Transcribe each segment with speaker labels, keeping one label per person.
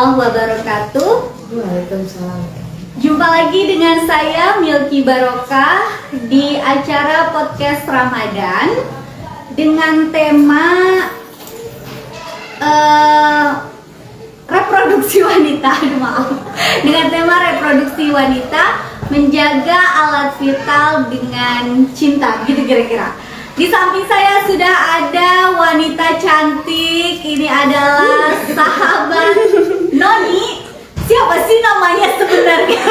Speaker 1: warahmatullahi wabarakatuh.
Speaker 2: Waalaikumsalam.
Speaker 1: Jumpa lagi dengan saya Milky Barokah di acara podcast Ramadan dengan tema reproduksi wanita. Dengan tema reproduksi wanita, menjaga alat vital dengan cinta, gitu kira-kira. Di samping saya sudah ada wanita cantik. Ini adalah sahabat Noni. Siapa sih namanya sebenarnya?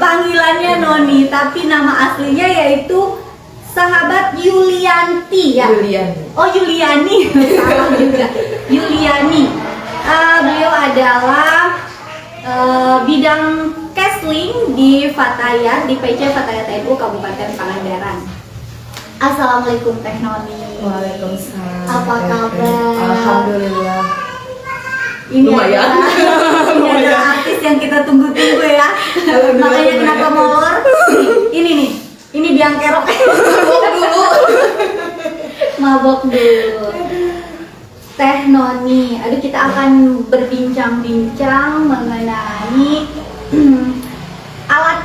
Speaker 1: Panggilannya Noni, tapi nama aslinya yaitu sahabat Yulianti ya.
Speaker 2: Yuliani.
Speaker 1: Oh Yuliani, salah juga. Yuliani. Beliau adalah bidang Kesling di Fatayat, di PC Fatayat TNU Kabupaten Pangandaran. Assalamualaikum Teh Noni.
Speaker 2: Waalaikumsalam.
Speaker 1: Apa kabar?
Speaker 2: Alhamdulillah.
Speaker 1: Ini
Speaker 2: Lumayan.
Speaker 1: adalah artis yang kita tunggu-tunggu ya. Makanya kenapa molor? Ini nih, ini biang kerok. Mabok dulu. Teh Noni, aduh kita akan berbincang-bincang mengenai alat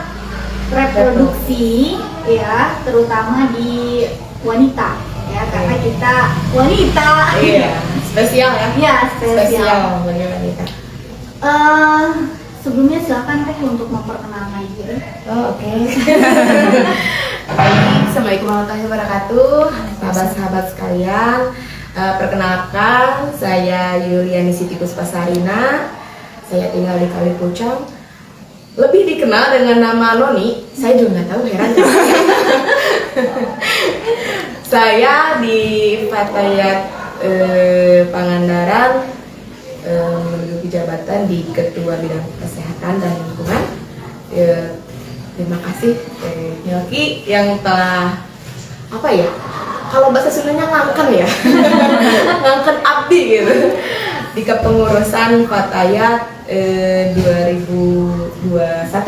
Speaker 1: reproduksi ya, terutama di wanita ya, karena kita wanita.
Speaker 2: Iya, spesial ya.
Speaker 1: Iya, spesial.
Speaker 2: bagi wanita.
Speaker 1: Sebelumnya silakan Teh untuk memperkenalkan diri.
Speaker 2: Oh, oke. Baik, Assalamualaikum warahmatullahi wabarakatuh. Sahabat-sahabat sekalian, perkenalkan saya Yuliani Siti Puspasarina. Saya tinggal di Kali Pucang. Lebih dikenal dengan nama Noni. Saya juga nggak tahu, heran. Saya di Fatayat Pangandaran menduduki jabatan di Ketua Bidang Kesehatan dan Lingkungan. Terima kasih Milky yang telah apa ya? Kalau bahasa Sundanya ngangken ya, ngangken abdi gitu di kepengurusan Fatayat 2021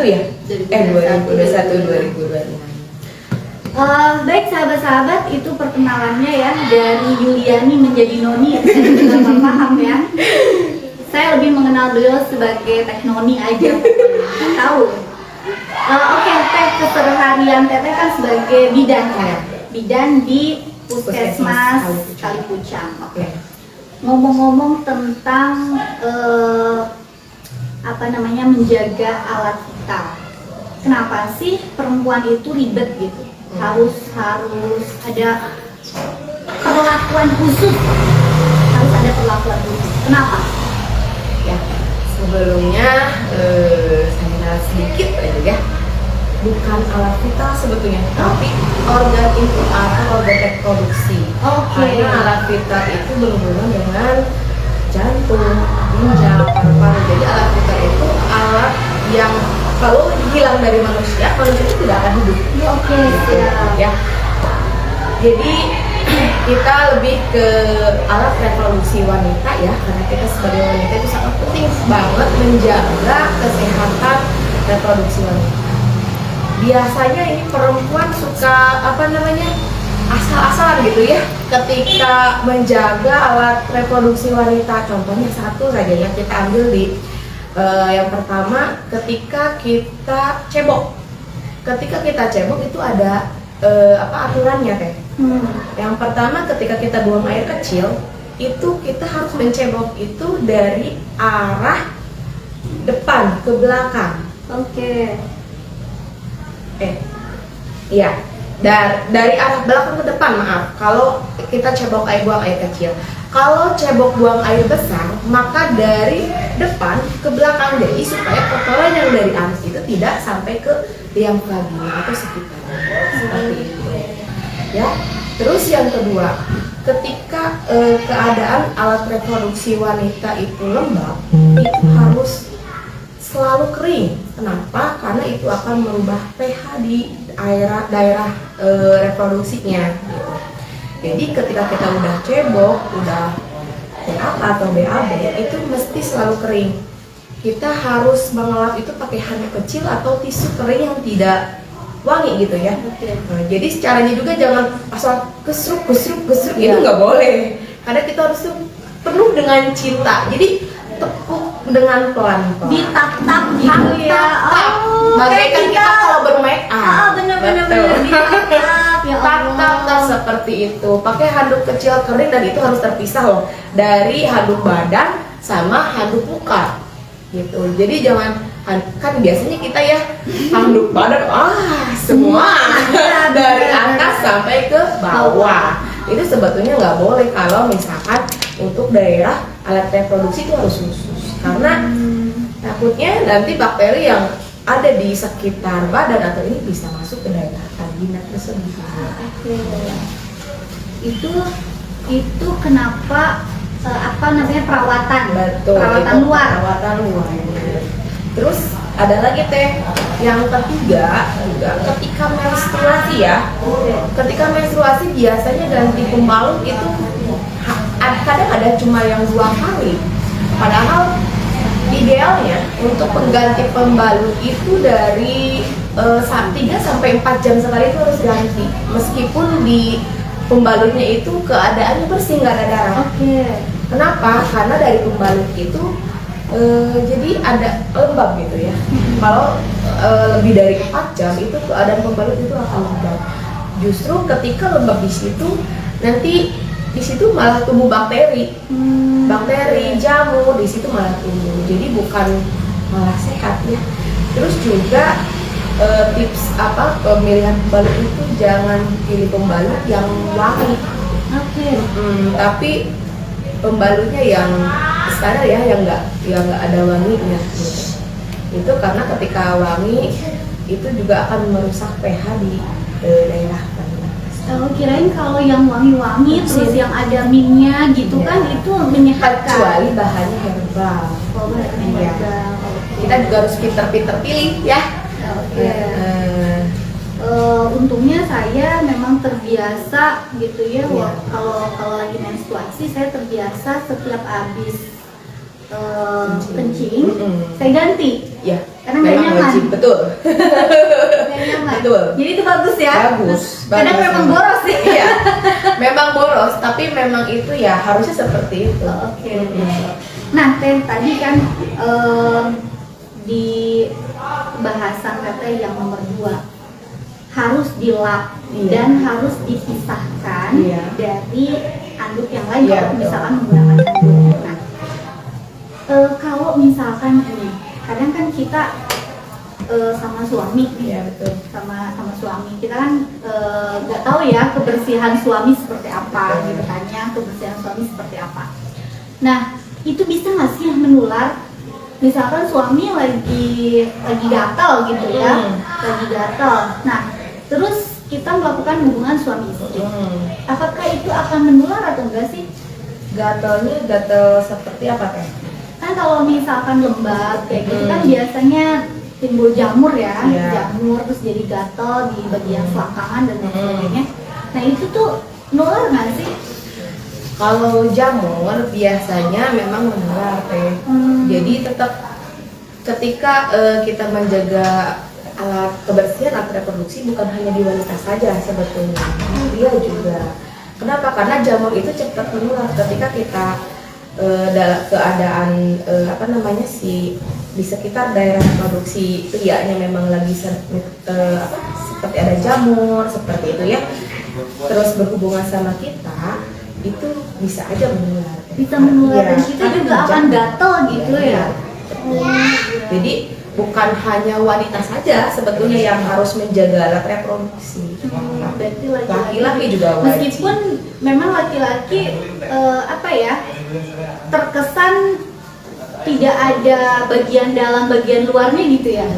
Speaker 2: ya? 2021-2026.
Speaker 1: Baik sahabat-sahabat, itu perkenalannya ya, dari Yuliani menjadi Noni. Saya nggak paham ya. Saya lebih mengenal beliau sebagai Teh Noni aja. Tahu. Oke, Teh, keseharian Teteh kan sebagai bidan ya, bidan di Puskesmas Kali Pucang. Oke. Ngomong-ngomong tentang menjaga alat vital. Kenapa sih perempuan itu ribet gitu? Harus ada perlakuan khusus. Harus ada perlakuan khusus. Kenapa?
Speaker 2: Ya, sebelumnya saya sedikit aja ya. Bukan alat vital sebetulnya, tapi organ input atau organ reproduksi. Karena alat vital itu berhubungan dengan jantung, ginjal, paru-paru. Jadi alat vital itu alat yang kalau hilang dari manusia itu tidak akan hidup. Ya. Jadi kita lebih ke alat reproduksi wanita ya, karena kita sebagai wanita itu sangat penting banget menjaga kesehatan reproduksi wanita. Biasanya ini perempuan suka asal-asalan gitu ya ketika menjaga alat reproduksi wanita. Contohnya satu saja yang kita ambil di yang pertama, ketika kita cebok. Ketika kita cebok itu ada aturannya Teh. Yang pertama, ketika kita buang air kecil itu kita harus mencebok itu dari arah depan ke belakang. Iya, dari arah belakang ke depan, maaf. Kalau kita buang air kecil. Kalau cebok buang air besar, maka dari depan ke belakang, jadi supaya kotoran yang dari anus itu tidak sampai ke liang vagina atau sekitarnya. Seperti itu. Ya. Terus yang kedua, ketika keadaan alat reproduksi wanita itu lembab, itu harus selalu kering. Kenapa? Karena itu akan merubah pH di daerah reproduksinya. Gitu. Jadi ketika kita udah cebok, udah BAK atau BAB, itu mesti selalu kering. Kita harus mengelap itu pakai handuk kecil atau tisu kering yang tidak wangi gitu ya. Nah, jadi caranya juga jangan asal gesruk gitu, nggak boleh. Karena kita harus penuh dengan cinta. Jadi tepuk dengan pelan-pelan.
Speaker 1: Ditap-tap gitu ya.
Speaker 2: Bagaikan kita kalau bermake up.
Speaker 1: Bener-bener
Speaker 2: Betul.
Speaker 1: ditap-tap ya
Speaker 2: Tap-tap
Speaker 1: Allah.
Speaker 2: seperti itu. Pakai handuk kecil kering dan itu harus terpisah loh dari handuk badan sama handuk muka. Gitu. Jadi jangan kan biasanya kita ya handuk badan semua dari atas sampai ke bawah. Itu sebetulnya nggak boleh kalau misalkan untuk daerah alat reproduksi itu harus khusus karena takutnya nanti bakteri yang ada di sekitar badan atau ini bisa masuk ke daerah vagina tersebut.
Speaker 1: Oke. Itu kenapa apa namanya perawatan?
Speaker 2: Betul.
Speaker 1: Perawatan
Speaker 2: itu
Speaker 1: luar.
Speaker 2: Perawatan luar. Terus ada lagi teh yang ketiga ketika menstruasi ya. Ketika menstruasi biasanya ganti pembalut itu kadang ada cuma yang 2 kali. Padahal idealnya untuk pengganti pembalut itu dari 3 sampai 4 jam sekali itu harus ganti. Meskipun di pembalutnya itu keadaannya bersih, nggak ada darah.
Speaker 1: Oke.
Speaker 2: Kenapa? Karena dari pembalut itu jadi ada lembab gitu ya. Kalau lebih dari 4 jam itu keadaan pembalut itu akan lembab. Justru ketika lembab di situ nanti di situ malah tumbuh bakteri, bakteri jamur di situ malah tumbuh. Jadi bukan malah sehat ya. Terus juga tips pemilihan pembalut itu jangan pilih pembalut yang wangi.
Speaker 1: Oke.
Speaker 2: Tapi pembalutnya yang standar ya, yang nggak ada wanginya gitu. Itu karena ketika wangi itu juga akan merusak pH di daerah vagina.
Speaker 1: Kirain kalau yang wangi-wangi terus yang ada minyak gitu
Speaker 2: Iya.
Speaker 1: kan itu menyehatkan.
Speaker 2: Kecuali bahannya herbal.
Speaker 1: Oh, bahannya
Speaker 2: Iya.
Speaker 1: herbal.
Speaker 2: Kita juga harus pinter-pinter pilih ya.
Speaker 1: Oke. Untungnya saya memang terbiasa gitu ya.
Speaker 2: Iya.
Speaker 1: Kalau lagi menstruasi saya terbiasa setiap habis kencing saya ganti
Speaker 2: Ya,
Speaker 1: karena nggak
Speaker 2: memang
Speaker 1: nyaman.
Speaker 2: wajib, betul.
Speaker 1: Nggak nyaman.
Speaker 2: Betul.
Speaker 1: Jadi itu bagus ya.
Speaker 2: Bagus.
Speaker 1: Kadang memang
Speaker 2: memang.
Speaker 1: boros sih.
Speaker 2: Iya, memang boros, tapi memang itu ya harusnya seperti itu.
Speaker 1: Oke. Nah, tadi kan di bahasan kata yang nomor 2 harus dilap
Speaker 2: Iya.
Speaker 1: dan harus dipisahkan
Speaker 2: Iya.
Speaker 1: dari anduk yang lain
Speaker 2: Iya,
Speaker 1: kalau
Speaker 2: betul.
Speaker 1: misalkan menggunakan anduk. Nah, kalau misalkan ini, kadang kan kita sama suami nih,
Speaker 2: Iya, betul.
Speaker 1: sama suami kita kan nggak tahu ya kebersihan suami seperti apa
Speaker 2: Betul.
Speaker 1: gitu kan ya, kebersihan suami seperti apa. Nah, itu bisa nggak sih menular? Misalkan suami lagi gatal gitu ya, lagi gatal. Nah, terus kita melakukan hubungan suami istri. Apakah itu akan menular atau enggak sih?
Speaker 2: Gatalnya gatal seperti apa teh?
Speaker 1: Kan kalau misalkan lembab kayak gitu kan biasanya timbul jamur ya,
Speaker 2: Iya.
Speaker 1: jamur terus jadi gatal di bagian selangkangan dan lain sebagainya. Nah, itu tuh nular nggak sih?
Speaker 2: Kalau jamur biasanya memang menular teh. Jadi tetap ketika kita menjaga alat kebersihan alat reproduksi bukan hanya di wanita saja sebetulnya, pria juga. Kenapa? Karena jamur itu cepat menular ketika kita dalam keadaan di sekitar daerah reproduksi prianya memang lagi seperti ada jamur seperti itu ya. Terus berhubungan sama kita itu bisa aja menular.
Speaker 1: Bisa menular
Speaker 2: Iya,
Speaker 1: dan kita
Speaker 2: karena
Speaker 1: juga akan
Speaker 2: jamur.
Speaker 1: gatal gitu
Speaker 2: Iya.
Speaker 1: ya.
Speaker 2: Jadi bukan hanya wanita saja sebetulnya yang harus menjaga alat reproduksi.
Speaker 1: Berarti
Speaker 2: Laki-laki juga wajib.
Speaker 1: meskipun memang laki-laki terkesan tidak ada bagian dalam bagian luarnya gitu ya.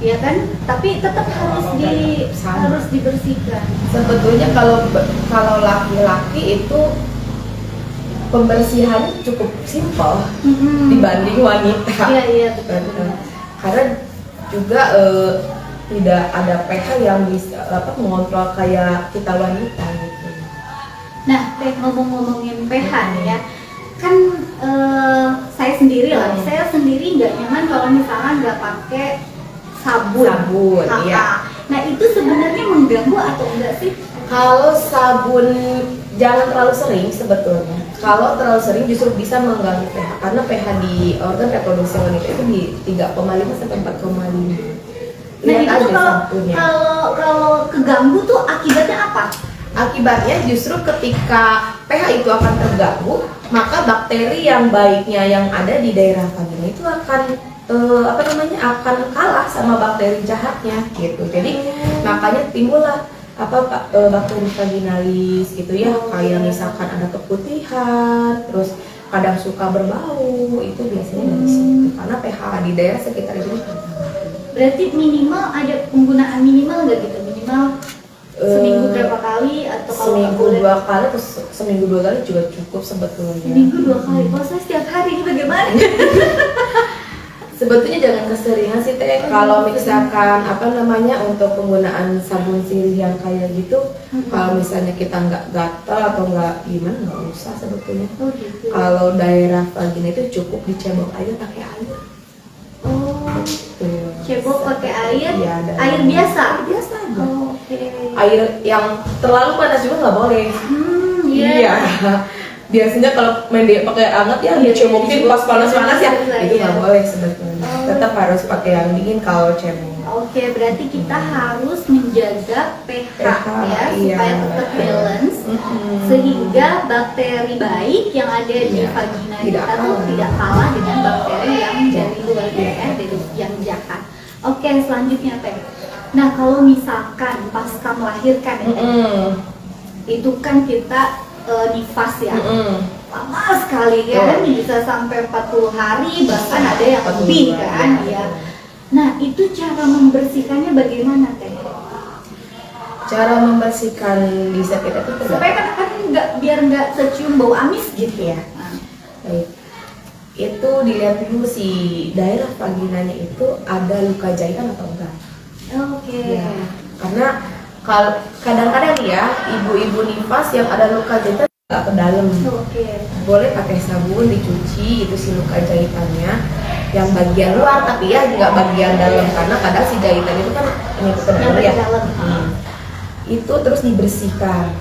Speaker 1: Ya kan? Tapi tetap harus dibersihkan.
Speaker 2: Sebetulnya kalau laki-laki itu pembersihannya cukup simpel dibanding wanita.
Speaker 1: Iya betul.
Speaker 2: Karena juga tidak ada pH yang bisa mengontrol kayak kita wanita gitu.
Speaker 1: Nah, ngomongin pH nih ya, kan saya sendiri nggak nyaman kalau misalnya nggak pakai sabun.
Speaker 2: Sabun, iya.
Speaker 1: Nah, itu sebenarnya mengganggu atau enggak sih?
Speaker 2: Kalau sabun jangan terlalu sering sebetulnya. Kalau terlalu sering justru bisa mengganggu pH, karena pH di organ reproduksi wanita itu di 3,5 sampai 4,5.
Speaker 1: Nah
Speaker 2: Lihat
Speaker 1: itu
Speaker 2: aja
Speaker 1: tuh
Speaker 2: sampulnya.
Speaker 1: kalau keganggu tuh akibatnya apa?
Speaker 2: Akibatnya justru ketika pH itu akan terganggu, maka bakteri yang baiknya yang ada di daerah vagina itu akan akan kalah sama bakteri jahatnya gitu. Jadi makanya timbullah bakteri vaginalis gitu ya, kayak misalkan ada keputihan, terus kadang suka berbau, itu biasanya dari situ karena pH di daerah sekitar itu terganggu.
Speaker 1: Berarti minimal ada penggunaan minimal nggak gitu? Minimal seminggu berapa kali atau kalau nggak
Speaker 2: seminggu
Speaker 1: boleh?
Speaker 2: 2 kali, terus seminggu 2 kali juga cukup sebetulnya.
Speaker 1: Seminggu 2 kali. Kalau saya setiap hari ini bagaimana?
Speaker 2: Sebetulnya jangan keseringan sih Teh. Kalau misalkan untuk penggunaan sabun sirih yang kayak gitu, kalau misalnya kita nggak gatal atau nggak gimana, nggak usah sebetulnya.
Speaker 1: Oh gitu.
Speaker 2: Kalau daerah vagina itu cukup dicebok aja pakai air.
Speaker 1: Oh,
Speaker 2: Tuh.
Speaker 1: cebok pakai air?
Speaker 2: Iya,
Speaker 1: Air biasa?
Speaker 2: Biasa aja.
Speaker 1: Oh, oke.
Speaker 2: Air yang terlalu panas juga nggak boleh.
Speaker 1: Iya.
Speaker 2: Biasanya kalau main pakai air hangat ya
Speaker 1: Iya,
Speaker 2: dicemokin pas panas-panas ya,
Speaker 1: iya.
Speaker 2: itu nggak boleh sebetulnya.
Speaker 1: Oh.
Speaker 2: Tetap harus pakai yang dingin kalau cebok.
Speaker 1: Oke, berarti kita harus menjaga pH ya,
Speaker 2: iya.
Speaker 1: supaya tetap balance,
Speaker 2: Mm-mm.
Speaker 1: sehingga bakteri baik yang ada di
Speaker 2: Iya,
Speaker 1: vagina
Speaker 2: tidak
Speaker 1: kita tuh
Speaker 2: kalah.
Speaker 1: tidak kalah dengan bakteri yang dari luar ya, dari yang jahat. Oke, selanjutnya Teh. Nah, kalau misalkan pasca melahirkan ya, Teh,
Speaker 2: Mm-mm.
Speaker 1: itu kan kita nifas ya.
Speaker 2: Mm-mm.
Speaker 1: Lama sekali kan, bisa sampai 40 hari, bahkan ada yang
Speaker 2: 40
Speaker 1: lebih
Speaker 2: hari,
Speaker 1: kan ya. Nah, itu cara membersihkannya bagaimana Teh?
Speaker 2: Cara membersihkan bisa kita tuh
Speaker 1: Supaya kan nggak, biar nggak tercium bau amis gitu ya. Nah,
Speaker 2: baik. Itu dilihat dulu si daerah vaginanya itu ada luka jahitan atau enggak.
Speaker 1: Oke.
Speaker 2: Ya, karena kalau kadang-kadang nih ya, ibu-ibu nifas yang ada luka jahitan nggak ke dalam.
Speaker 1: Oke.
Speaker 2: Boleh pakai sabun dicuci itu si luka jahitannya yang bagian luar, tapi ya nggak bagian dalam, karena kadang si jahitan itu kan ini ke dalam
Speaker 1: Yang
Speaker 2: ya.
Speaker 1: ke dalam.
Speaker 2: Itu terus dibersihkan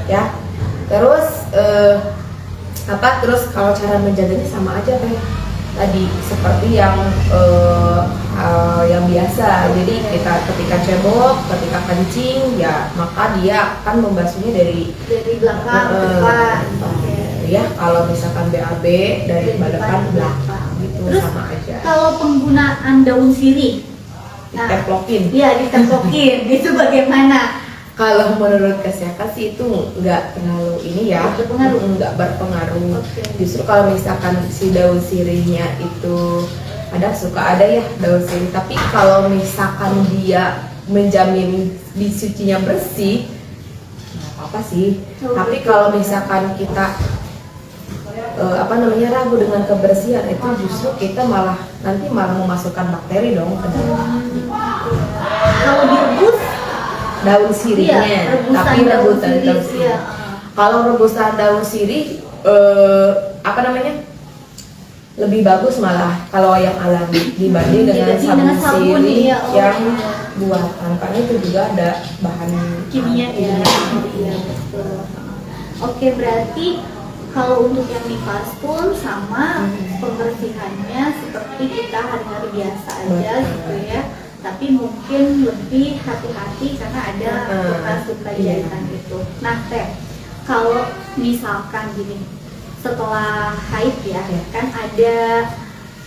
Speaker 2: ya. Terus terus kalau cara menjaganya sama aja Teh tadi, seperti yang biasa. Jadi kita ketika cebok, ketika kencing ya, maka dia akan membasuhnya dari
Speaker 1: Belakang ke depan. Oke.
Speaker 2: ya, kalau misalkan BAB dari depan ke belakang gitu.
Speaker 1: Terus,
Speaker 2: sama aja.
Speaker 1: Kalau penggunaan daun sirih,
Speaker 2: Ditemplokin.
Speaker 1: iya ditemplokin, itu bagaimana?
Speaker 2: Kalau menurut kesehatan sih itu nggak terlalu ini ya,
Speaker 1: Berpengaruh.
Speaker 2: nggak berpengaruh.
Speaker 1: Oke.
Speaker 2: Justru kalau misalkan si daun sirihnya itu suka ada ya daun sirih, tapi kalau misalkan dia menjamin disucinya bersih, nggak apa-apa sih.
Speaker 1: Oh,
Speaker 2: Tapi
Speaker 1: gitu.
Speaker 2: kalau misalkan kita ragu dengan kebersihan, itu justru kita malah memasukkan bakteri dong ke dalam.
Speaker 1: Kalau direbus,
Speaker 2: Daun sirihnya,
Speaker 1: iya,
Speaker 2: tapi
Speaker 1: daun
Speaker 2: rebusan
Speaker 1: sirih,
Speaker 2: daun sirih.
Speaker 1: iya.
Speaker 2: Kalau rebusan daun sirih lebih bagus malah kalau yang alami dibanding dengan
Speaker 1: Dibanding dengan
Speaker 2: sabun
Speaker 1: sabun,
Speaker 2: sirih
Speaker 1: iya, oh,
Speaker 2: yang
Speaker 1: iya.
Speaker 2: buatan, karena itu juga ada bahan
Speaker 1: Kimia ya. Iya, betul. Oke, berarti kalau untuk yang nifas pun sama, pembersihannya seperti kita hari-hari biasa aja gitu ya. Tapi mungkin lebih hati-hati karena ada bekas luka jahitan gitu. Nah Teh, kalau misalkan gini, setelah haid ya, kan ada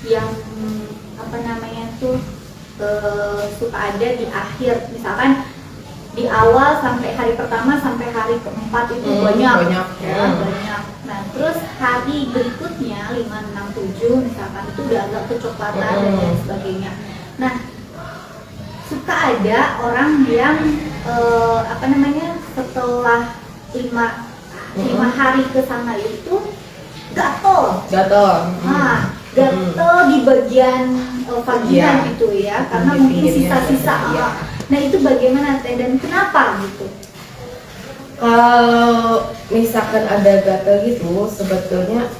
Speaker 1: yang suka ada di akhir, misalkan di awal sampai hari pertama sampai hari keempat itu banyak. Banyak. Nah terus hari berikutnya 5, 6, 7 misalkan itu udah agak kecoklatan dan lain sebagainya. Nah suka ada orang yang setelah 5 hari ke sana itu gatel. Nah, gatel di bagian vagina
Speaker 2: Iya.
Speaker 1: gitu ya, karena
Speaker 2: Di
Speaker 1: mungkin
Speaker 2: pinggirnya,
Speaker 1: sisa-sisa.
Speaker 2: iya.
Speaker 1: Nah itu bagaimana Teh dan kenapa gitu?
Speaker 2: Kalau misalkan ada gatal gitu, sebetulnya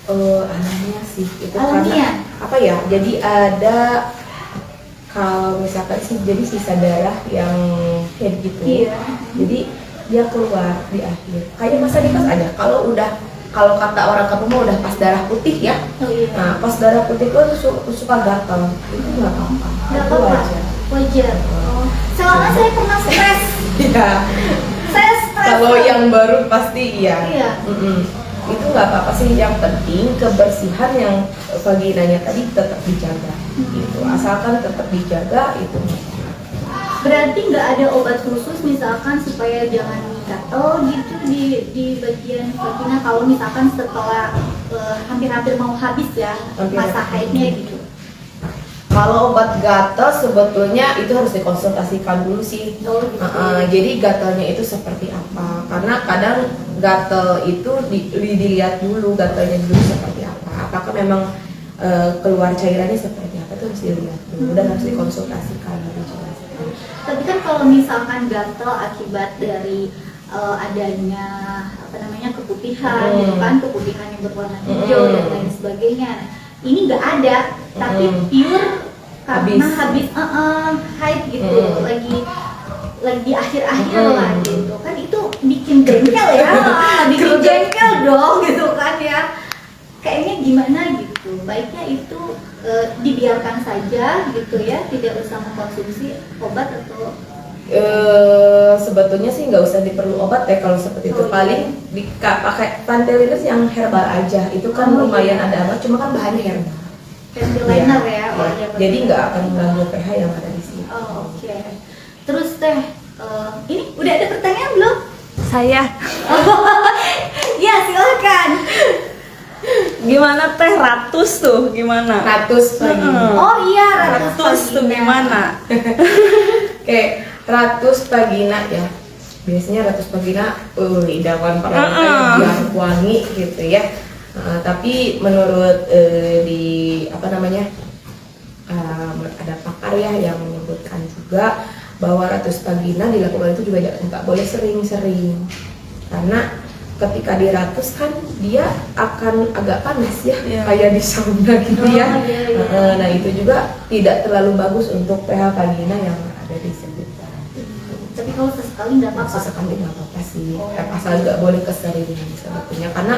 Speaker 2: alamiah sih itu.
Speaker 1: Alamiah?
Speaker 2: Karena apa ya? Jadi ada, kalau misalkan sih jadi sisa darah yang kayak gitu.
Speaker 1: Iya.
Speaker 2: Jadi dia keluar di akhir. Kayak masa nifas aja. Kalau udah kalau kata orang kampung mah udah pas darah putih ya.
Speaker 1: Oh iya.
Speaker 2: Nah, pas darah putih tuh suka gatal. Itu nggak apa-apa.
Speaker 1: Nggak
Speaker 2: Itu
Speaker 1: apa-apa.
Speaker 2: wajar.
Speaker 1: Wajar. Oh. Soalnya saya pernah stres.
Speaker 2: Iya.
Speaker 1: Saya stres.
Speaker 2: Kalau yang baru pasti iya.
Speaker 1: Iya.
Speaker 2: Itu nggak apa-apa sih, yang penting kebersihan yang vaginanya tadi tetap dijaga. Gitu. Asalkan tetap dijaga itu.
Speaker 1: Berarti nggak ada obat khusus misalkan supaya jangan gatel gitu di bagian vagina kalau misalkan setelah hampir-hampir mau habis ya masa haidnya gitu.
Speaker 2: Kalau obat gatal sebetulnya itu harus dikonsultasikan dulu sih.
Speaker 1: Oh, gitu.
Speaker 2: Jadi gatalnya itu seperti apa? Karena kadang gatal itu dilihat dulu gatalnya dulu seperti apa. Apakah memang keluar cairannya seperti apa, itu harus dilihat dulu dan harus dikonsultasikan, dijelaskan.
Speaker 1: Tapi kan kalau misalkan gatal akibat dari adanya apa namanya keputihan, gitu kan, keputihan yang berwarna hijau dan lain sebagainya. Ini nggak ada, tapi pure karena habis haid gitu, lagi di akhir-akhir lah gitu kan, itu bikin jengkel ya, bikin jengkel dong gitu kan ya. Kayaknya gimana gitu, baiknya itu dibiarkan saja gitu ya, tidak usah mengkonsumsi obat atau
Speaker 2: sebetulnya sih nggak usah diperlu obat ya kalau seperti itu. Paling pakai Pantelinus yang herbal aja, itu kan lumayan ada amat, cuma kan bahannya herbal.
Speaker 1: Panteliner ya.
Speaker 2: Jadi nggak akan mengganggu pH yang ada di sini.
Speaker 1: Oh, oke. Terus teh, ini udah ada pertanyaan belum?
Speaker 3: Saya.
Speaker 1: Ya silakan.
Speaker 3: Gimana teh ratus tuh? Gimana?
Speaker 2: Ratus vagina.
Speaker 1: Oh iya,
Speaker 3: Ratus tuh
Speaker 1: vagina.
Speaker 3: gimana?
Speaker 2: Oke, ratus vagina ya. Biasanya ratus vagina, idaman perawatan yang wangi gitu ya. Tapi menurut di apa namanya, ada pakar ya yang menyebutkan juga bahwa ratus vagina dilakukan itu juga nggak boleh sering-sering, karena ketika diratus kan dia akan agak panas ya, kayak di sauna gitu ya. Nah itu juga tidak terlalu bagus untuk pH vagina yang ada di sekitar.
Speaker 1: Tapi kalau sesekali nggak apa-apa.
Speaker 2: Sesekali nggak apa-apa sih, asal nggak boleh keseringan sebetulnya, karena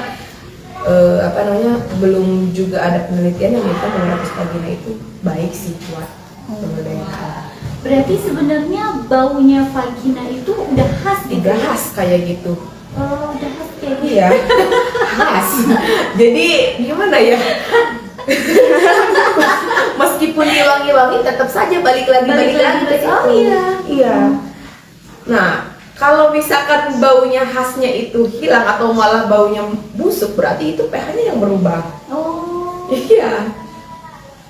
Speaker 2: apa namanya, belum juga ada penelitian yang menyebutkan bahwa ratus vagina itu baik sih buat pemberdayaan.
Speaker 1: Berarti sebenarnya baunya vagina itu udah khas gitu.
Speaker 2: Udah khas kayak gitu.
Speaker 1: Oh, udah khas kayak gitu.
Speaker 2: Iya, khas. Jadi gimana ya? Meskipun diwangi-wangi, tetap saja balik lagi ke situ.
Speaker 1: Oh iya.
Speaker 2: Iya. Nah, kalau misalkan baunya khasnya itu hilang atau malah baunya busuk, berarti itu pH-nya yang berubah.
Speaker 1: Oh.
Speaker 2: Iya.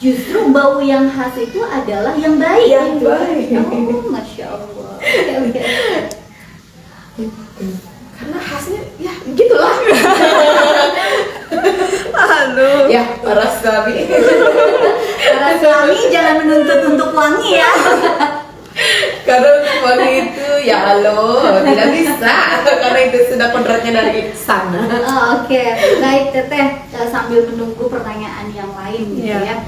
Speaker 1: Justru bau yang khas itu adalah yang baik.
Speaker 2: Yang baik.
Speaker 1: Oh, masya Allah.
Speaker 2: Karena khasnya ya gitulah.
Speaker 3: Aduh.
Speaker 2: Ya, para suami.
Speaker 1: Para suami jangan menuntut untuk wangi ya.
Speaker 2: Karena untuk wangi itu ya halo, tidak bisa. Karena itu sudah kodratnya dari sana.
Speaker 1: Oh, oke. Baik Teteh, sambil menunggu pertanyaan yang lain gitu ya.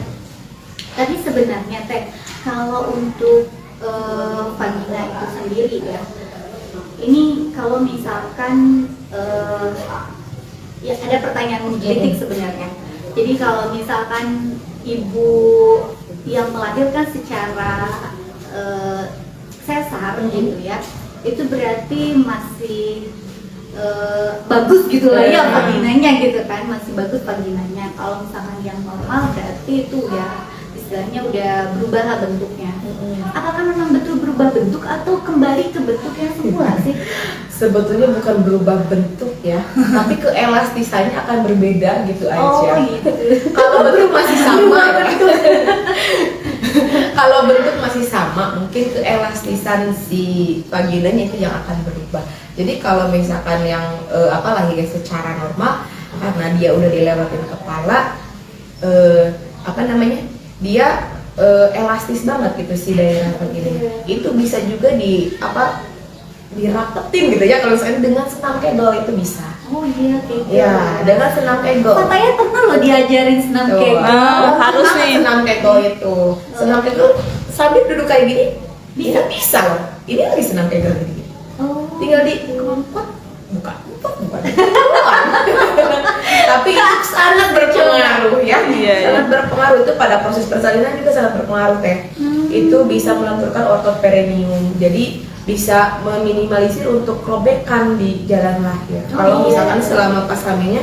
Speaker 1: Tadi sebenarnya Teh, kalau untuk vagina itu sendiri ya, ini kalau misalkan ya ada pertanyaan menggelitik sebenarnya. Jadi kalau misalkan ibu yang melahirkan secara sesar gitu ya, itu berarti masih bagus gitu lah ya vaginanya gitu kan, masih bagus vaginanya. Kalau misalkan yang normal berarti itu udah istilahnya udah berubah lah bentuknya. Apakah memang betul berubah bentuk atau kembali ke bentuk yang semula sih?
Speaker 2: Sebetulnya bukan berubah bentuk ya, tapi keelastisannya akan berbeda gitu aja.
Speaker 1: Oh gitu.
Speaker 2: Kalau bentuk masih sama ya. Kalau bentuk masih sama, mungkin keelastisan si vaginanya itu yang akan berubah. Jadi kalau misalkan yang lahir secara normal, karena dia udah dilewatin kepala, apa namanya, dia elastis banget gitu si daerah vaginanya. Itu bisa juga dirapetin gitu ya, kalau misalnya dengan senam kegel itu bisa.
Speaker 1: Oh iya kayak gitu.
Speaker 2: Ya, dengan senam kegel.
Speaker 1: Katanya pernah loh diajarin senam kegel.
Speaker 3: Harus nih.
Speaker 2: Senam kegel itu. Senam kegel sambil duduk kayak gini bisa loh. Ini lagi senam kegel gini.
Speaker 1: Oh.
Speaker 2: Tinggal di kelompok, bukan. Tapi itu sangat berpengaruh ya.
Speaker 3: Iya, iya.
Speaker 2: Sangat berpengaruh itu pada proses persalinan juga sangat berpengaruh teh. Itu bisa melenturkan otot perineum. Jadi bisa meminimalisir untuk robekan di jalan lahir.
Speaker 1: Oh,
Speaker 2: Kalau
Speaker 1: iya.
Speaker 2: misalkan selama pas hamilnya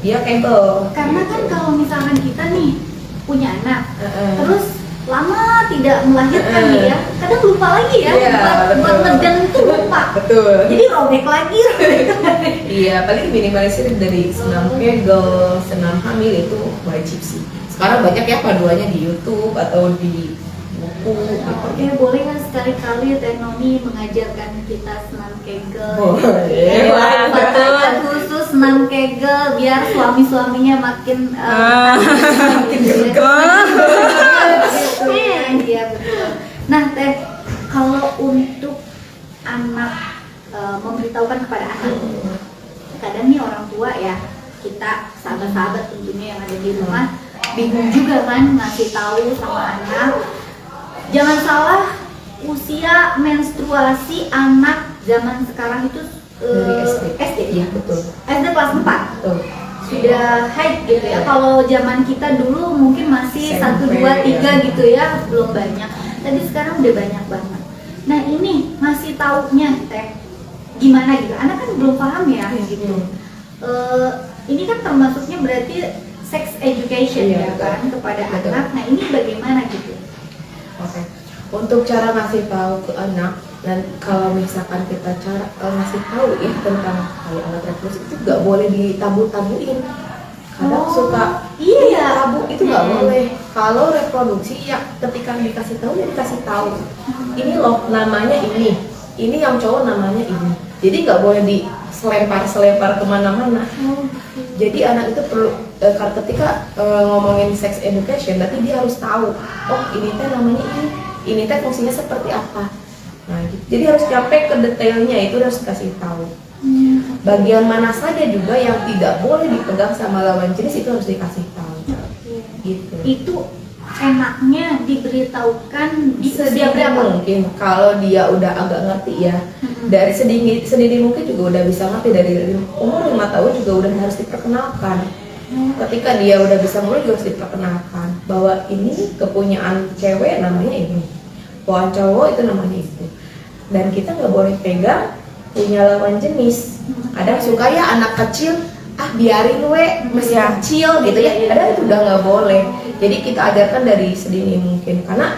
Speaker 2: dia kegel.
Speaker 1: Karena kan kalau misalkan kita nih punya anak,
Speaker 2: Heeh.
Speaker 1: terus lama tidak melahirkan nih ya, kadang lupa lagi ya,
Speaker 2: Iya,
Speaker 1: buat
Speaker 2: betul.
Speaker 1: ngeden tuh lupa.
Speaker 2: Betul.
Speaker 1: Jadi robek lagi.
Speaker 2: Iya, paling minimalisir dari senam kegel, senam hamil itu wajib sih. Sekarang banyak ya paduannya di YouTube atau di buku gitu.
Speaker 1: Oke, boleh kan sekali-kali Teh Noni mengajarkan kita senam kegel?
Speaker 2: Boleh.
Speaker 3: Wah, betul.
Speaker 1: Pertanyaan khusus senam kegel biar suami-suaminya makin
Speaker 2: Makin greget.
Speaker 1: gitu ya. Iya betul. Nah Teh, kalau untuk anak memberitahukan kepada anak, kadang nih orang tua ya, kita sahabat-sahabat tentunya yang ada di rumah bingung juga kan ngasih tahu sama anak. Jangan salah, usia menstruasi anak zaman sekarang itu
Speaker 2: Dari SD.
Speaker 1: SD
Speaker 2: Iya, betul.
Speaker 1: SD kelas 4
Speaker 2: Betul.
Speaker 1: sudah haid gitu ya. Kalau zaman kita dulu mungkin masih
Speaker 2: SMP,
Speaker 1: 1, 2, 3
Speaker 2: ya.
Speaker 1: gitu ya, belum banyak. Tapi sekarang udah banyak banget. Nah ini masih taunya Teh gimana gitu? Anak kan belum paham ya gitu. Ini kan termasuknya berarti sex education
Speaker 2: Iya,
Speaker 1: ya kan kepada
Speaker 2: betul.
Speaker 1: anak. Nah ini bagaimana gitu?
Speaker 2: Oke. Untuk cara ngasih tahu ke anak, dan kalau misalkan kita cara ngasih tahu ya tentang kayak alat reproduksi itu nggak boleh ditabu-tabuin. Kadang
Speaker 1: Oh,
Speaker 2: suka
Speaker 1: iya.
Speaker 2: tabu itu nggak boleh. Kalau reproduksi ya ketika dikasih tahu ya dikasih tahu. Ini loh namanya ini yang cowok namanya ini. Jadi nggak boleh diselempar kemana-mana. Jadi anak itu perlu ketika ngomongin sex education, berarti dia harus tahu. Oh ini teh namanya ini teh fungsinya seperti apa. Nah, jadi harus sampai ke detailnya itu harus kasih tahu. Bagian mana saja juga yang tidak boleh dipegang sama lawan jenis itu harus dikasih tahu. Gitu.
Speaker 1: Itu enaknya diberitahukan di usia
Speaker 2: Sedini
Speaker 1: berapa?
Speaker 2: mungkin kalau dia udah agak ngerti ya. Dari sedini mungkin juga udah bisa ngerti, dari umur 5 tahun juga udah harus diperkenalkan. Ketika dia udah bisa mulai juga harus diperkenalkan bahwa ini kepunyaan cewek namanya ini, kepunyaan cowok itu namanya itu. Dan kita nggak boleh pegang punya lawan jenis. Kadang suka ya anak kecil, biarin we masih kecil gitu ya. Kadang itu udah nggak boleh. Jadi kita ajarkan dari sedini mungkin, karena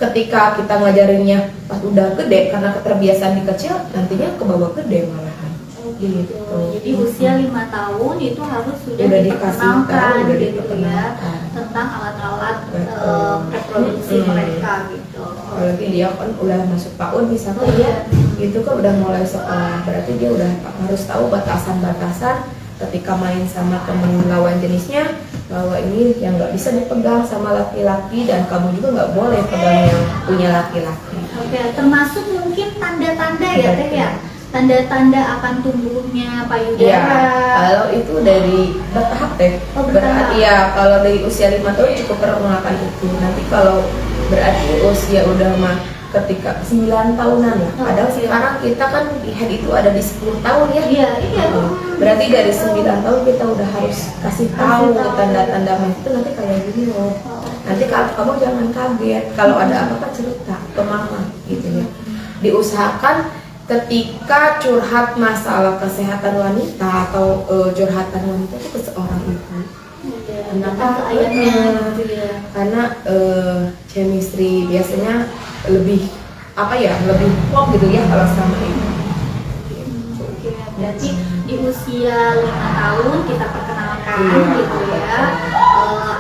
Speaker 2: ketika kita ngajarinnya pas udah gede karena keterbiasaan di kecil, nantinya ke bawah gede malahan. Gitu.
Speaker 1: Jadi usia 5 tahun itu harus sudah
Speaker 2: Udah dikasih tahu,
Speaker 1: diperkenalkan
Speaker 2: udah
Speaker 1: gitu ya
Speaker 2: diperkenalkan.
Speaker 1: tentang alat-alat
Speaker 2: Betul.
Speaker 1: reproduksi mereka gitu.
Speaker 2: Apalagi dia kan udah masuk PAUD misalnya ya, itu kan udah mulai sekolah, berarti dia udah harus tahu batasan-batasan ketika main sama temen lawan jenisnya, bahwa ini yang nggak bisa dipegang sama laki-laki dan kamu juga nggak boleh pegang yang punya laki-laki.
Speaker 1: Oke, termasuk mungkin tanda-tanda ya Teh ya, tanda-tanda akan tumbuhnya
Speaker 2: Iya,
Speaker 1: payudara.
Speaker 2: kalau itu dari bertahap deh.
Speaker 1: Oh, bertahap.
Speaker 2: Iya, kalau dari usia 5 tahun cukup perkenalkan itu. Nanti kalau berarti usia udah ketika 9 tahunan ya.
Speaker 1: Oh,
Speaker 2: Padahal
Speaker 1: iya.
Speaker 2: sekarang kita kan di head itu ada di 10 tahun ya.
Speaker 1: Iya.
Speaker 2: Berarti dari 9 tahun kita udah harus kasih tahu
Speaker 1: tahu.
Speaker 2: tanda-tanda itu nanti kayak gini loh. Nanti kalau kamu jangan kaget, kalau ada apa-apa cerita ke mama gitu ya. Diusahakan ketika curhat masalah kesehatan wanita atau curhatan wanita itu ke seorang ibu.
Speaker 1: Kenapa ayahnya gitu ya?
Speaker 2: Karena chemistry biasanya lebih lebih klop gitu ya kalau sama ibu.
Speaker 1: Oke, berarti di usia 5 tahun kita perkenalkan
Speaker 2: Iya.
Speaker 1: gitu ya,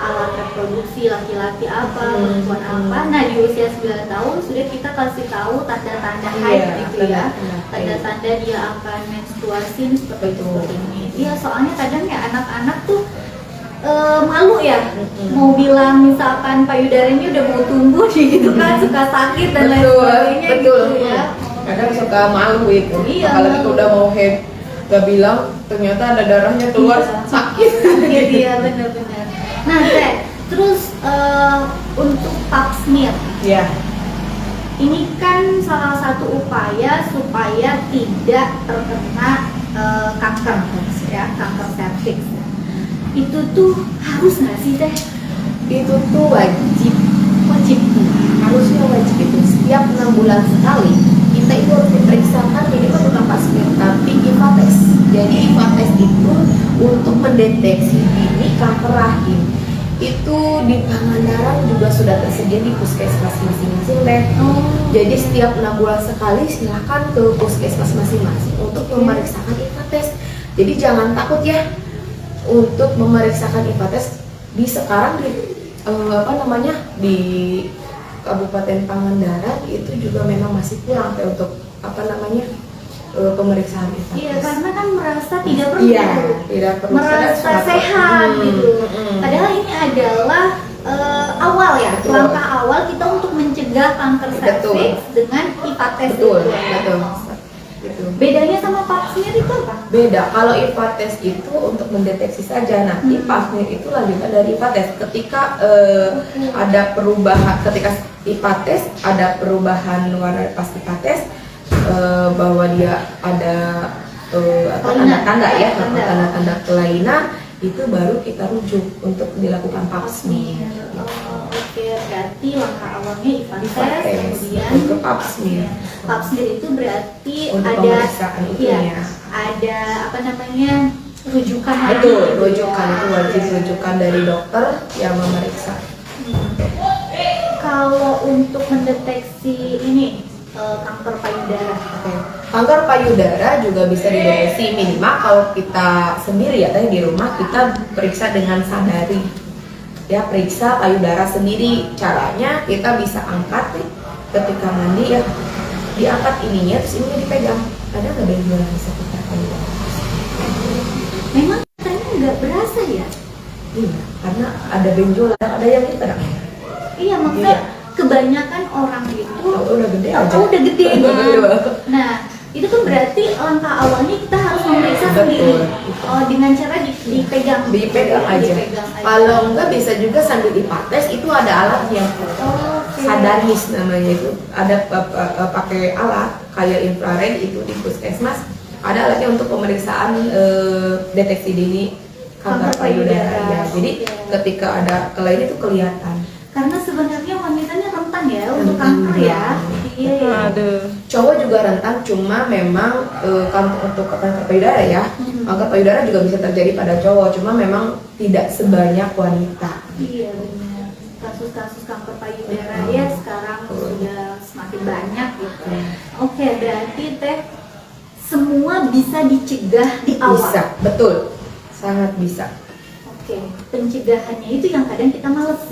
Speaker 1: alat reproduksi laki-laki apa, perempuan apa. Nah di usia 9 tahun sudah kita kasih tahu tanda-tanda haid
Speaker 2: Iya,
Speaker 1: gitu ya,
Speaker 2: tanda-tanda haid.
Speaker 1: tanda-tanda dia akan menstruasi seperti
Speaker 2: Betul.
Speaker 1: ini. Iya, soalnya kadang ya anak-anak tuh malu ya,
Speaker 2: Mm-mm.
Speaker 1: mau bilang misalkan payudaranya udah mau tumbuh gitu kan, suka sakit dan lain sebagainya
Speaker 2: betul.
Speaker 1: gitu ya.
Speaker 2: Kadang suka malu itu.
Speaker 1: Iya,
Speaker 2: Apalagi
Speaker 1: malu.
Speaker 2: kalau udah mau head, gak bilang ternyata ada darahnya keluar,
Speaker 1: Iya.
Speaker 2: sakit.
Speaker 1: Sakit, iya benar-benar. Nah Teh, terus untuk pap smear,
Speaker 2: Ya.
Speaker 1: ini kan salah satu upaya supaya tidak terkena kanker ya, kanker serviks. itu tuh harus nggak sih teh?
Speaker 2: Itu tuh wajib,
Speaker 1: Wajib.
Speaker 2: harusnya wajib itu setiap 6 bulan sekali kita itu harus diperiksakan minimal bukan pap smear tapi IVA tes. Jadi IVA tes itu untuk mendeteksi dini kanker rahim. Itu di Pangandaran juga sudah tersedia di puskesmas masing-masing deh. Jadi setiap 6 bulan sekali silahkan ke puskesmas masing-masing untuk memeriksakan IVA tes. Jadi jangan takut ya untuk memeriksakan IVA tes di sekarang di di Kabupaten Pangandaran itu juga memang masih kurang Teh, untuk pemeriksaan IVA tes.
Speaker 1: Iya, karena kan merasa tidak perlu.
Speaker 2: Iya, tidak perlu.
Speaker 1: Merasa sehat gitu. Padahal ini adalah awal ya,
Speaker 2: Betul.
Speaker 1: langkah awal kita untuk mencegah kanker
Speaker 2: Betul.
Speaker 1: serviks dengan IVA tes.
Speaker 2: Betul,
Speaker 1: itu ya.
Speaker 2: betul. Gitu.
Speaker 1: Bedanya sama pap smear itu apa?
Speaker 2: Beda, kalau IVA tes itu untuk mendeteksi saja, nanti pap smear itu lanjutan dari IVA tes. Ketika ada perubahan, ketika IVA tes ada perubahan warna pas IVA tes, bahwa dia ada tanda-tanda ya, tanda-tanda kelainan, itu baru kita rujuk untuk dilakukan pap smear.
Speaker 1: Oke, berarti langkah awalnya IVA
Speaker 2: IVA
Speaker 1: tes,
Speaker 2: tes,
Speaker 1: kemudian
Speaker 2: untuk pap smear.
Speaker 1: pap smear itu berarti
Speaker 2: Untuk
Speaker 1: ada
Speaker 2: pemeriksaan itu
Speaker 1: iya,
Speaker 2: ya.
Speaker 1: ada rujukan lagi
Speaker 2: Betul,
Speaker 1: gitu
Speaker 2: rujukan
Speaker 1: ya.
Speaker 2: itu wajib rujukan dari dokter yang memeriksa.
Speaker 1: Kalau untuk mendeteksi ini kanker payudara,
Speaker 2: Oke. Kanker payudara juga bisa dideteksi minimal kalau kita sendiri ya di rumah kita periksa dengan sadari. Ya, periksa payudara sendiri. Caranya kita bisa angkat nih, ketika mandi ya, diangkat ininya terus ininya dipegang. Ada nggak benjolan di sekitar payudara?
Speaker 1: memang katanya nggak berasa ya?
Speaker 2: Iya, karena ada benjolan, ada yang kita
Speaker 1: Iya, maksudnya
Speaker 2: Iya.
Speaker 1: kebanyakan orang itu
Speaker 2: udah gede aja.
Speaker 1: tahu udah gede
Speaker 2: Udah
Speaker 1: banget.
Speaker 2: gede.
Speaker 1: Nah, itu kan berarti langkah awalnya kita harus memeriksa
Speaker 2: Betul.
Speaker 1: sendiri. Oh, dengan cara dipegang.
Speaker 2: Dipegang aja.
Speaker 1: Dipegang aja.
Speaker 2: Kalau enggak bisa juga sambil dipates, itu ada alatnya.
Speaker 1: Oke.
Speaker 2: Sadaris namanya, itu ada pakai alat kayak infrared itu di puskesmas, ada alatnya untuk pemeriksaan deteksi dini kanker
Speaker 1: Kanker
Speaker 2: payudara
Speaker 1: payudara.
Speaker 2: ya. Jadi
Speaker 1: Oke.
Speaker 2: ketika ada kelainan itu kelihatan.
Speaker 1: Karena sebenarnya wanitanya rentan ya untuk
Speaker 2: Rentan
Speaker 1: kanker ya.
Speaker 2: banget.
Speaker 1: Iya. Iya.
Speaker 3: Aduh.
Speaker 2: Cowok juga rentan, cuma memang untuk kanker payudara ya, kanker payudara juga bisa terjadi pada cowok, cuma memang tidak sebanyak wanita.
Speaker 1: Iya benar. Kasus-kasus kanker payudara ya sekarang sudah semakin banyak gitu. Oke, berarti teh semua bisa dicegah di awal.
Speaker 2: Bisa, betul, sangat bisa.
Speaker 1: Oke, pencegahannya itu yang kadang kita males.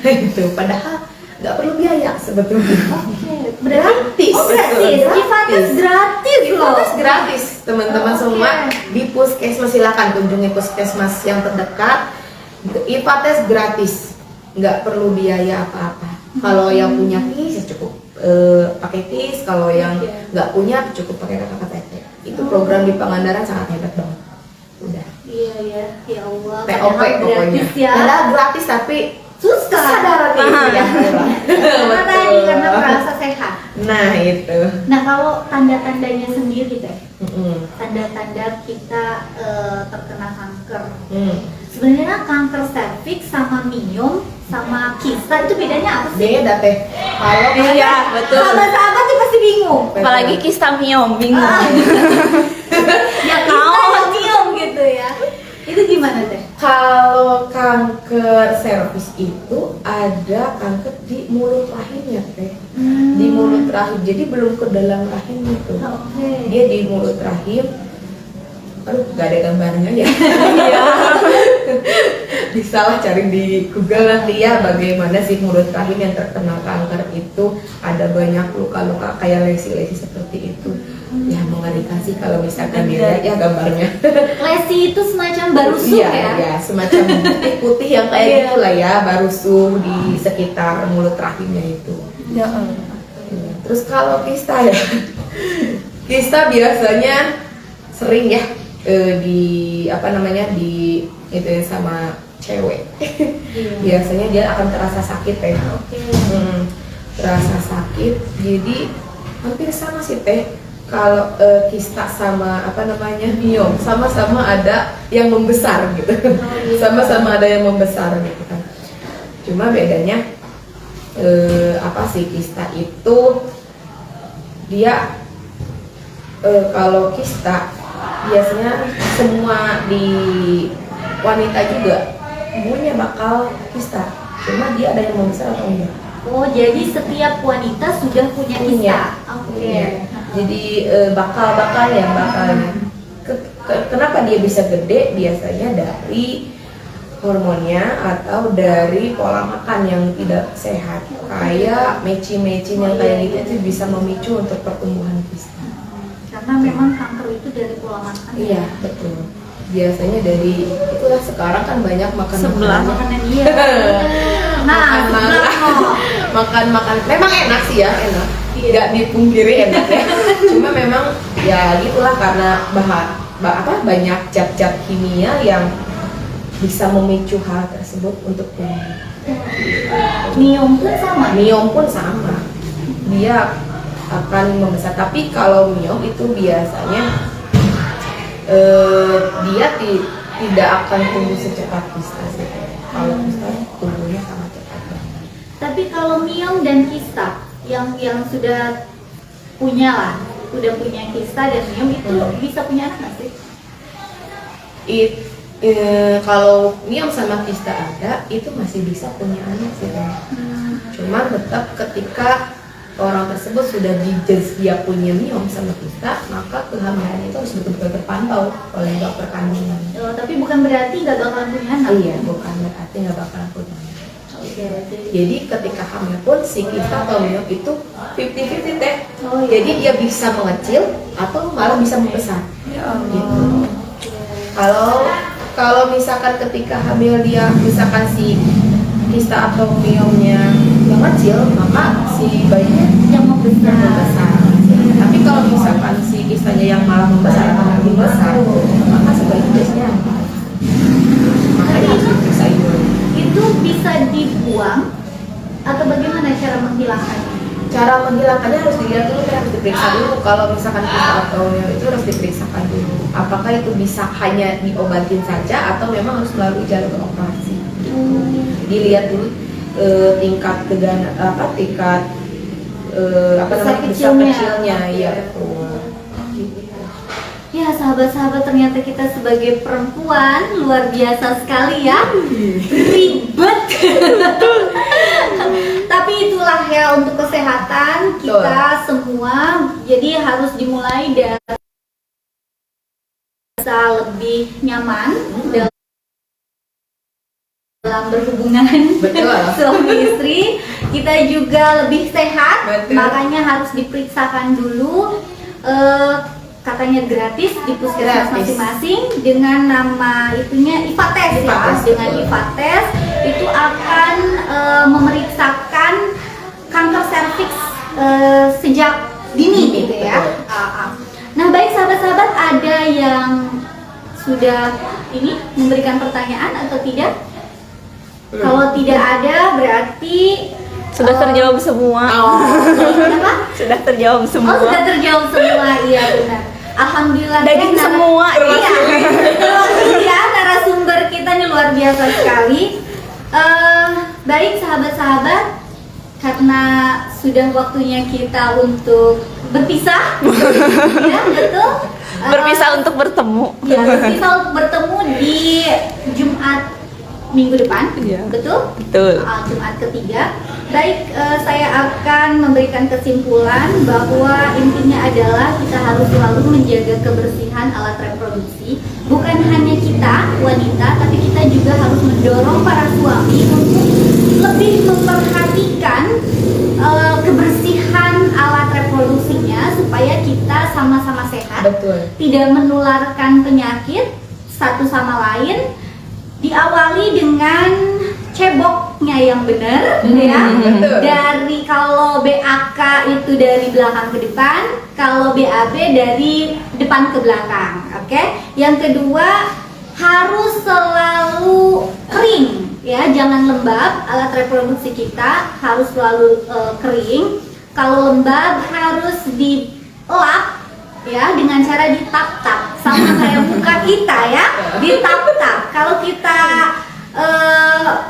Speaker 2: Itu padahal nggak perlu biaya sebetulnya.
Speaker 1: Oke, berarti
Speaker 2: Gratis,
Speaker 1: oh gratis.
Speaker 2: betul,
Speaker 1: IVA tes
Speaker 2: gratis.
Speaker 1: gratis loh.
Speaker 2: Tes gratis, teman-teman
Speaker 1: Oke.
Speaker 2: semua di puskesmas, silakan kunjungi puskesmas yang terdekat. IVA tes gratis, nggak perlu biaya apa-apa. Kalau yang punya KIS ya cukup pakai KIS, kalau yang
Speaker 1: Oke.
Speaker 2: nggak punya cukup pakai KTP. Itu program di Pangandaran sangat hebat banget. Udah.
Speaker 1: Iya ya, ya Allah.
Speaker 2: TOP
Speaker 1: Padahal
Speaker 2: pokoknya.
Speaker 1: gratis ya.
Speaker 2: Padahal gratis tapi
Speaker 1: Susah.
Speaker 2: kesadarannya itu yang kurang.
Speaker 1: Karena tadi
Speaker 2: Betul.
Speaker 1: karena merasa sehat.
Speaker 2: Nah itu.
Speaker 1: Nah kalau tanda-tandanya sendiri teh,
Speaker 2: Mm-mm.
Speaker 1: tanda-tanda kita terkena kanker.
Speaker 2: Hmm.
Speaker 1: Sebenarnya kanker serviks sama miom sama kista itu bedanya apa sih?
Speaker 2: Beda teh. Kalau
Speaker 3: Iya, betul.
Speaker 1: Sahabat-sahabat sih pasti bingung.
Speaker 3: Apalagi kista miom, bingung.
Speaker 1: Ya kista ya miom gitu ya. Itu gimana teh?
Speaker 2: kalau kanker serviks itu ada kanker di mulut rahimnya teh. Di mulut rahim. Jadi belum ke dalam rahim itu.
Speaker 1: Oke.
Speaker 2: Dia di mulut rahim. Aduh, gak ada gambarnya ya. Bisa lah cari di Google nanti ya bagaimana sih mulut rahim yang terkena kanker itu, ada banyak luka-luka kayak lesi-lesi seperti itu. Ya mengerikan sih kalau misalkan dilihat ya gambarnya.
Speaker 1: Lesi itu semacam barusuh
Speaker 2: Iya,
Speaker 1: ya?
Speaker 2: ya semacam putih-putih yang kayak
Speaker 1: Iya.
Speaker 2: gitulah ya, barusuh di sekitar mulut rahimnya itu.
Speaker 3: Ya.
Speaker 2: Terus kalau kista ya, kista biasanya sering ya di di itu sama cewek.
Speaker 1: Iya.
Speaker 2: Biasanya dia akan terasa sakit teh.
Speaker 1: Oke.
Speaker 2: Terasa sakit, jadi hampir sama sih teh kalau kista sama apa namanya miom sama-sama ada yang membesar gitu, sama-sama ada yang membesar gitu kan. Cuma bedanya apa sih, kista itu dia kalau kista biasanya semua di wanita juga umurnya bakal kista, cuma dia ada yang membesar atau enggak.
Speaker 1: Oh, jadi setiap wanita sudah punya kista. Oke.
Speaker 2: Iya. Jadi bakal yang bakalnya. Kenapa dia bisa gede? Biasanya dari hormonnya atau dari pola makan yang tidak sehat. Kayak mecin yang kayak gitu itu bisa memicu untuk pertumbuhan kista.
Speaker 1: Karena memang kanker itu dari pola makan.
Speaker 2: Iya, betul. Biasanya dari itulah, sekarang kan banyak makan
Speaker 3: Sebelah.
Speaker 1: Makanan dia. Nah,
Speaker 2: makan memang enak sih ya, enak.
Speaker 1: Iya.
Speaker 2: Nggak dipungkiri enak ya. Cuma memang ya gitulah, karena banyak zat-zat kimia yang bisa memicu hal tersebut untuk tumbuh.
Speaker 1: Miom pun sama.
Speaker 2: Miom pun sama, dia akan membesar. Tapi kalau miom itu biasanya dia tidak akan tumbuh secepat kista sih. Kalau kista tumbuhnya sangat cepat.
Speaker 1: Tapi kalau miom dan kista yang sudah punya kista dan miom itu bisa punya anak nggak sih?
Speaker 2: Kalau miom sama kista ada, itu masih bisa punya anak sih. Cuma tetap ketika orang tersebut sudah dijudge dia punya miom sama kista, maka kehamilan itu harus betul-betul terpantau oleh dokter kandungan.
Speaker 1: Oh, tapi bukan berarti nggak bakalan punya anak.
Speaker 2: Iya, bukan berarti nggak bakalan punya anak.
Speaker 1: Oke.
Speaker 2: Jadi ketika hamil pun si kista atau miom itu 50-50 teh.
Speaker 1: Oh, iya.
Speaker 2: Jadi dia bisa mengecil atau malah bisa membesar. Gitu. Kalau misalkan ketika hamil dia misalkan si kista atau miomnya yang kecil, maka si bayinya
Speaker 1: Yang membesar.
Speaker 2: Tapi kalau misalkan si kistanya yang malah membesar atau lebih besar, maka si bayinya biasanya makanya harus diperiksa dulu.
Speaker 1: Itu bisa dibuang atau bagaimana cara menghilangkannya?
Speaker 2: Cara menghilangkannya harus dilihat dulu, harus diperiksa dulu. Kalau misalkan kista atau miom itu harus diperiksakan dulu. Apakah itu bisa hanya diobatin saja atau memang harus melalui jalur operasi. Dilihat dulu tingkat
Speaker 1: Besar
Speaker 2: besar
Speaker 1: kecilnya.
Speaker 2: kecilnya, iya betul.
Speaker 1: Ya sahabat-sahabat, ternyata kita sebagai perempuan luar biasa sekali ya. Ribet. Tapi itulah ya, untuk kesehatan kita semua. Jadi harus dimulai dari bisa lebih nyaman dalam berhubungan.
Speaker 2: Betul.
Speaker 1: Suami istri, kita juga lebih sehat.
Speaker 2: Betul.
Speaker 1: Makanya harus diperiksakan dulu. Katanya gratis di puskesmas
Speaker 2: Gratis.
Speaker 1: masing-masing dengan nama itunya IFA-tes ya.
Speaker 2: IFA-tes,
Speaker 1: Dengan
Speaker 2: betul.
Speaker 1: IFA-tes itu akan memeriksakan kanker serviks sejak dini gitu ya. Nah, baik sahabat-sahabat, ada yang sudah ini memberikan pertanyaan atau tidak? Kalau tidak ada berarti
Speaker 3: Sudah terjawab semua.
Speaker 1: kenapa?
Speaker 3: Sudah terjawab semua.
Speaker 1: Oh, sudah terjawab semua, iya benar. Alhamdulillah.
Speaker 3: Daging
Speaker 1: ya,
Speaker 3: semua.
Speaker 1: Iya. Iya, narasumber kita ini luar biasa sekali. Baik sahabat-sahabat, karena sudah waktunya kita untuk berpisah, ya betul.
Speaker 3: Berpisah untuk bertemu.
Speaker 1: Ya, berpisah untuk bertemu di Jumat minggu depan,
Speaker 3: Iya.
Speaker 1: betul?
Speaker 3: Betul.
Speaker 1: Jumat ketiga. Baik, saya akan memberikan kesimpulan bahwa intinya adalah kita harus selalu menjaga kebersihan alat reproduksi. Bukan hanya kita wanita, tapi kita juga harus mendorong para suami untuk lebih memperhatikan kebersihan alat reproduksinya supaya kita sama-sama sehat,
Speaker 2: Betul.
Speaker 1: tidak menularkan penyakit satu sama lain. Diawali dengan ceboknya yang benar, ya.
Speaker 2: betul.
Speaker 1: Dari kalau BAK itu dari belakang ke depan, kalau BAB dari depan ke belakang. Oke. Yang kedua, harus selalu kering, ya, jangan lembab. Alat reproduksi kita harus selalu kering. Kalau lembab harus dilap ya dengan cara ditap-tap sama kayak muka kita ya, ditap-tap. Kalau kita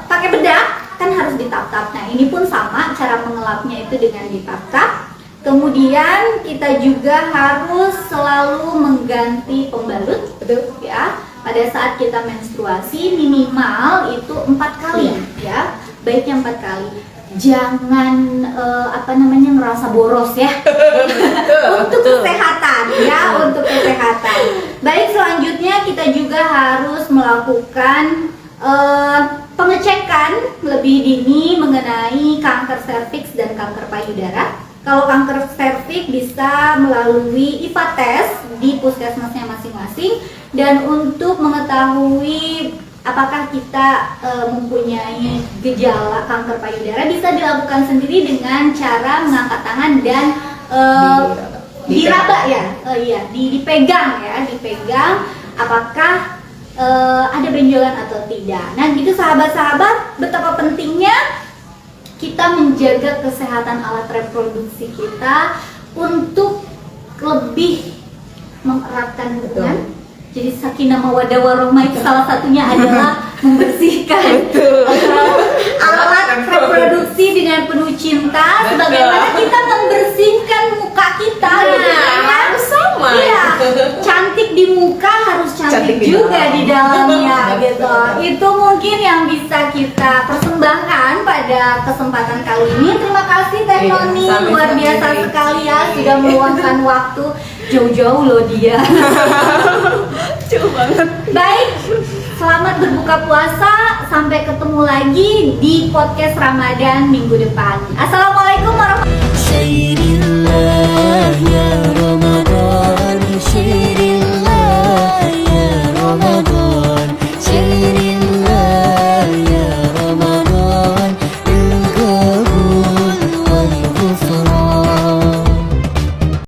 Speaker 1: pakai bedak kan harus ditap-tap. Nah ini pun sama, cara mengelapnya itu dengan ditap-tap. Kemudian kita juga harus selalu mengganti pembalut,
Speaker 2: Betul.
Speaker 1: ya. Pada saat kita menstruasi minimal itu 4 kali, ya. Baiknya 4 kali. Jangan ngerasa boros ya. Untuk kesehatan ya, untuk kesehatan. Baik, selanjutnya kita juga harus melakukan pengecekan lebih dini mengenai kanker serviks dan kanker payudara. Kalau kanker serviks bisa melalui IPA test di puskesmasnya masing-masing, dan untuk mengetahui apakah kita mempunyai gejala kanker payudara bisa dilakukan sendiri dengan cara mengangkat tangan dan diraba ya, dipegang ya, dipegang apakah ada benjolan atau tidak. Nah gitu sahabat-sahabat, betapa pentingnya kita menjaga kesehatan alat reproduksi kita untuk lebih mengeratkan hubungan. Jadi sakinah mawaddah warahmah itu salah satunya adalah membersihkan alat reproduksi dengan penuh cinta, sebagaimana kita membersihkan muka kita.
Speaker 2: Harus sama.
Speaker 1: Iya, cantik di muka harus cantik juga di dalamnya gitu. Itu mungkin yang bisa kita persembahkan pada kesempatan kali ini. Terima kasih Teh Noni, luar biasa sekali ya sudah meluangkan waktu jauh-jauh loh dia.
Speaker 3: Jauh banget.
Speaker 1: Baik, selamat berbuka puasa. Sampai ketemu lagi di podcast Ramadan minggu depan. Assalamualaikum warahmatullahi wabarakatuh.